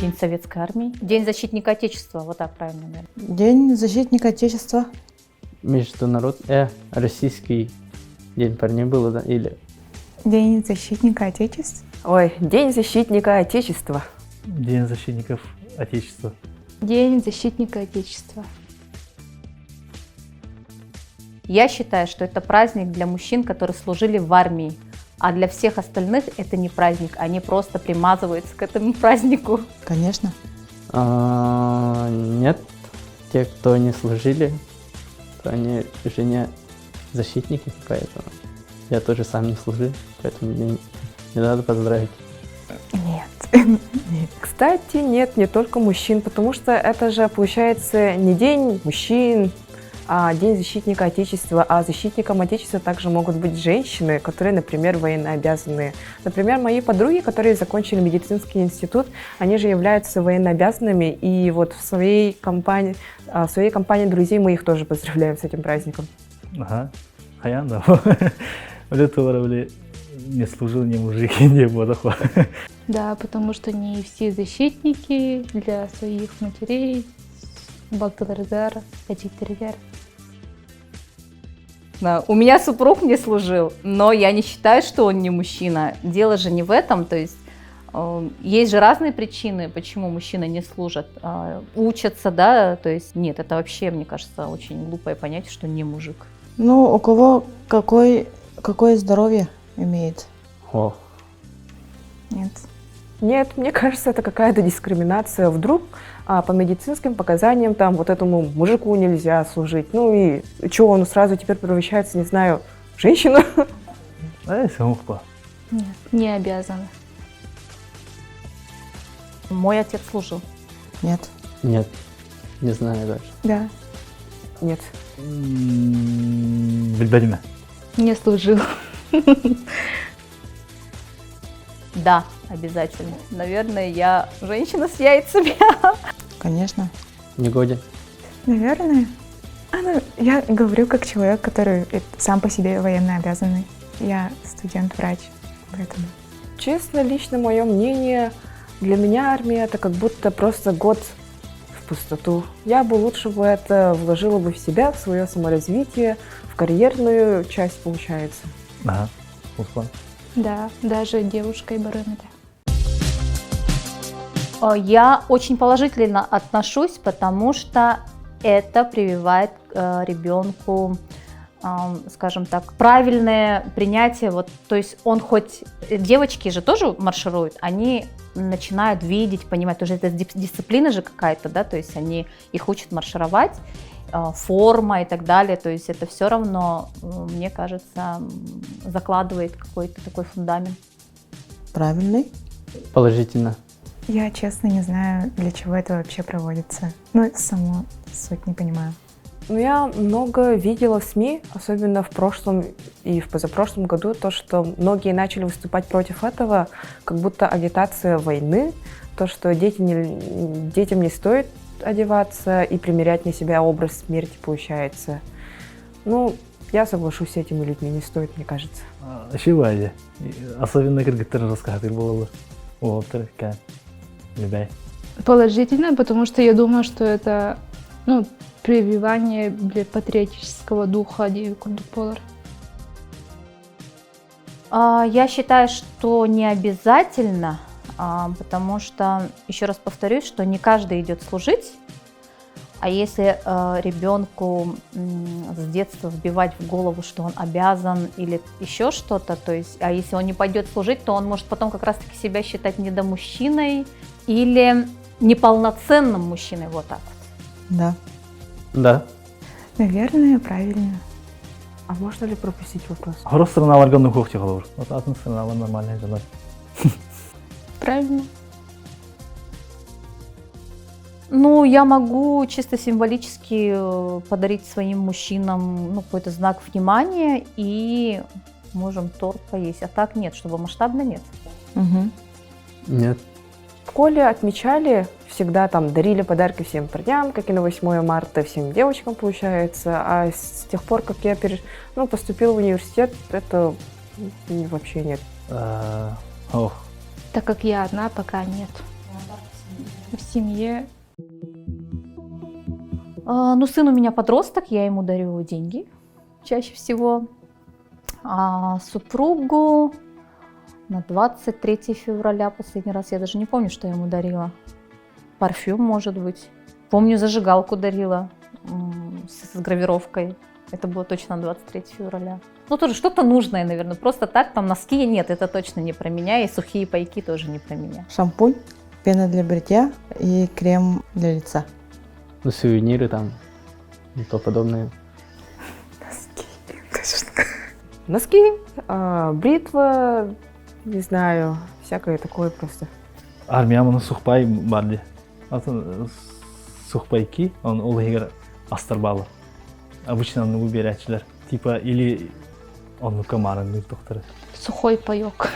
День Советской Армии. День защитника Отечества, вот так правильно, наверное. День защитника Отечества. Российский день парней было, да? Или День защитника Отечества. Ой, День защитника Отечества. День защитников Отечества. День защитника Отечества. Я считаю, что это праздник для мужчин, которые служили в армии. А для всех остальных это не праздник, они просто примазываются к этому празднику. Конечно. Нет, те, кто не служили, то они уже не защитники, поэтому я тоже сам не служил, поэтому мне не надо поздравить. Нет. Кстати, нет, не только мужчин, потому что это же, получается, не День мужчин, а День защитника Отечества. А защитником Отечества также могут быть женщины, которые, например, военнообязанные. Например, мои подруги, которые закончили медицинский институт, они же являются военнообязанными, и вот в своей компании друзей мы их тоже поздравляем с этим праздником. Ага, хаян, да. Вот это вообще не служил ни мужик, ни водоход. Да, потому что не все защитники для своих матерей, балтылардар, адиктерлер. Да, у меня супруг не служил, но я не считаю, что он не мужчина. Дело же не в этом, то есть есть же разные причины, почему мужчины не служат. Учатся, да, то есть нет, это вообще, мне кажется, очень глупое понятие, что не мужик. Ну, у кого какое здоровье имеет? О, Нет. Нет, мне кажется, это какая-то дискриминация. Вдруг по медицинским показаниям там вот этому мужику нельзя служить. Ну и что, он сразу теперь превращается, не знаю, в женщину? Нет, не обязаны. Мой отец служил. Нет. нет, не знаю даже. Да. Нет. Bilbedim. Не служил. Да, обязательно. Наверное, я женщина с яйцами. Конечно. Не годен. Наверное. Я говорю как человек, который сам по себе военнообязанный. Я студент-врач, поэтому... Честно, лично мое мнение, для меня армия это как будто просто год в пустоту. Я бы лучше бы это вложила бы в себя, в свое саморазвитие, в карьерную часть, получается. Ага, Услан. Да, даже девушкой барынада. Я очень положительно отношусь, потому что это прививает ребенку, скажем так, правильное принятие. Вот, то есть он хоть... Девочки же тоже маршируют, они начинают видеть, понимать, тоже это дисциплина же какая-то, да, то есть они их учат маршировать, форма и так далее, то есть это все равно, мне кажется, закладывает какой-то такой фундамент. Правильный. Положительно. Я, честно, не знаю, для чего это вообще проводится. Ну, саму суть не понимаю. Ну, я много видела в СМИ, особенно в прошлом и в позапрошлом году, то, что многие начали выступать против этого, как будто агитация войны, то, что детям не стоит одеваться и примерять на себя образ смерти, получается. Ну, я соглашусь с этими людьми, не стоит, мне кажется. Очевидно. Особенно кыргыттар рассказывали было. О, такая. Любая. Положительно, потому что я думаю, что это прививание для патриотического духа Полар. Я считаю, что не обязательно, потому что, еще раз повторюсь, что не каждый идет служить, а если ребенку с детства вбивать в голову, что он обязан или еще что-то, то есть, а если он не пойдет служить, то он может потом как раз-таки себя считать недомужчиной или неполноценным мужчиной, вот так вот. Да. Да. Наверное, правильно. А можно ли пропустить вопрос? Хорос сырналарга нухух тихолор. Вот атын сырнала нормальная жена. Правильно. Ну, я могу чисто символически подарить своим мужчинам какой-то знак внимания и можем торт поесть. А так нет, чтобы масштабно нет. Угу. Нет. В школе отмечали, всегда там дарили подарки всем парням, как и на 8 марта, всем девочкам получается. А с тех пор, как я поступила в университет, это вообще нет. Ох, Так как я одна, пока нет. В семье Ну, сын у меня подросток, я ему дарю деньги чаще всего. А супругу на 23 февраля последний раз, я даже не помню, что я ему дарила. Парфюм, может быть. Помню, зажигалку дарила с гравировкой. Это было точно на 23 февраля. Ну, тоже что-то нужное, наверное. Просто так, там носки нет, это точно не про меня. И сухие пайки тоже не про меня. Шампунь, пена для бритья и крем для лица. Ну, сувениры там и то подобное. Носки, бритва, не знаю, всякое такое просто. армиямын сухпай барды. Сухпайки, он улыгыр астарбалы. Обычно он убирачилар. Типа, или он комарный доктор. сухой паёк.